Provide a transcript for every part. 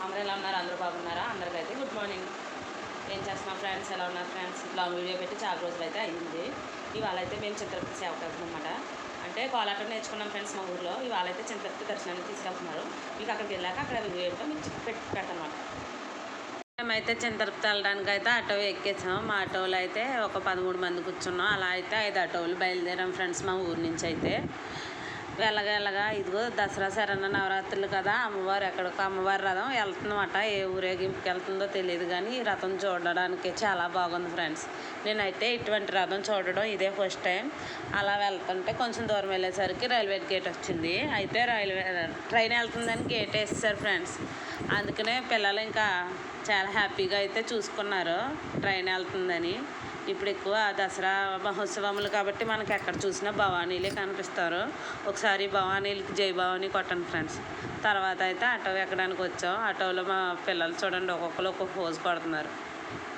అందరూ ఎలా ఉన్నారు? అందరూ బాగున్నారా? అందరికైతే గుడ్ మార్నింగ్. ఏం చేస్తున్నాం ఫ్రెండ్స్? ఎలా ఉన్నారు ఫ్రెండ్స్? లాంగ్ వీడియో పెట్టి చాలా రోజులు అయితే అయింది. ఇవాళ అయితే మేము చింతపతి సేవకు వెళ్తున్నాం అనమాట. అంటే కోలాటం నేర్చుకున్నాం ఫ్రెండ్స్ మా ఊర్లో. ఇవాళ అయితే చింతపతి దర్శనానికి తీసుకెళ్తున్నారు. మీకు అక్కడికి వెళ్ళాక అక్కడ వీడియో ఏంటో మీకు పెడతానమాట. మేమైతే చింతపతి వెళ్ళడానికి అయితే ఆటో ఎక్కేసాం. మా ఆటోలో అయితే ఒక 13 మంది కూర్చున్నాం. అలా అయితే 5 ఆటోలు బయలుదేరాం ఫ్రెండ్స్ మా ఊరు నుంచి అయితే. వెళ్ళగా ఇదిగో దసరా శరణ నవరాత్రులు కదా, ఎక్కడికో అమ్మవారి రథం వెళ్తుందన్నమాట. ఏ ఊరేగింపుకి వెళ్తుందో తెలియదు కానీ ఈ రథం చూడడానికి చాలా బాగుంది ఫ్రెండ్స్. నేనైతే ఇటువంటి రథం చూడడం ఇదే ఫస్ట్ టైం. అలా వెళ్తుంటే కొంచెం దూరం వెళ్ళేసరికి రైల్వే గేట్ వచ్చింది. అయితే ట్రైన్ వెళ్తుందని గేట్ వేసేసారు ఫ్రెండ్స్. అందుకనే పిల్లలు ఇంకా చాలా హ్యాపీగా అయితే చూసుకున్నారు ట్రైన్ వెళ్తుందని. ఇప్పుడు ఎక్కువ దసరా మహోత్సవములు కాబట్టి మనకి ఎక్కడ చూసినా భవానీలే కనిపిస్తారు. ఒకసారి భవానీలకి జై భవానీ కొట్టండి ఫ్రెండ్స్. తర్వాత అయితే ఆటో ఎక్కడానికి వచ్చాం. ఆటోలో మా పిల్లలు చూడండి ఒక్కొక్కరు ఒక్కొక్క పోజు కొడుతున్నారు.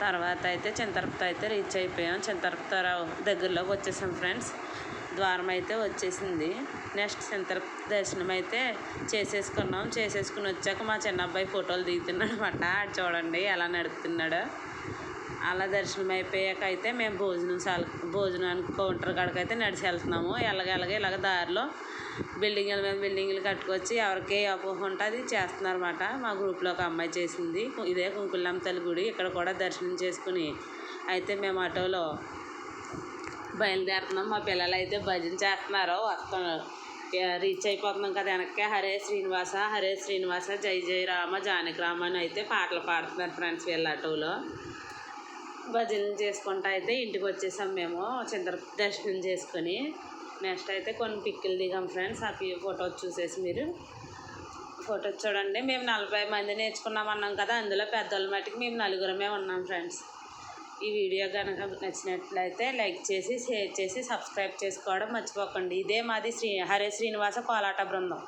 తర్వాత అయితే చింతరపుత అయితే రీచ్ అయిపోయాం. చింతరపుత దగ్గరలోకి వచ్చేసాం ఫ్రెండ్స్. ద్వారం అయితే వచ్చేసింది. నెక్స్ట్ చింతరపుత దర్శనం అయితే చేసేసుకుని వచ్చాక మా చిన్న అబ్బాయి ఫోటోలు దిగుతున్నాడు అనమాట. చూడండి ఎలా నడుపుతున్నాడు. అలా దర్శనం అయిపోయాక అయితే మేము భోజనానికి కౌంటర్ కాడికైతే నడిచి వెళ్తున్నాము. ఇలాగ దారిలో బిల్డింగుల మీద బిల్డింగులు కట్టుకొచ్చి ఎవరికి అపోహ ఉంటే అది చేస్తున్నారన్నమాట. మా గ్రూప్లో ఒక అమ్మాయి చేసింది. ఇదే కుంకులమ్మ తల్లి గుడి. ఇక్కడ కూడా దర్శనం చేసుకుని అయితే మేము ఆటోలో బయలుదేరుతున్నాం. మా పిల్లలు అయితే భజన చేస్తున్నారు. వస్తున్నారు, రీచ్ అయిపోతున్నాం కదా. వెనక్కే హరే శ్రీనివాస జై జై రామ జానకి రామ అని అయితే పాటలు పాడుతున్నారు ఫ్రెండ్స్ వీళ్ళ ఆటోలో. భజన చేసుకుంటూ అయితే ఇంటికి వచ్చేసాం మేము చింతరపుత దర్శనం చేసుకొని. నెక్స్ట్ అయితే కొన్ని పిక్కులు దిగాం ఫ్రెండ్స్. ఆ ఫోటో చూసేసి మీరు ఫోటో చూడండి. మేము 40 మంది నేర్చుకున్నామన్నాం కదా, అందులో పెద్దోళ్ళ మట్టుకు మేము 4 ఉన్నాం ఫ్రెండ్స్. ఈ వీడియో కనుక నచ్చినట్లయితే లైక్ చేసి షేర్ చేసి సబ్స్క్రైబ్ చేసుకోవడం మర్చిపోకండి. ఇదే మాది హరే శ్రీనివాస కోలాట బృందం.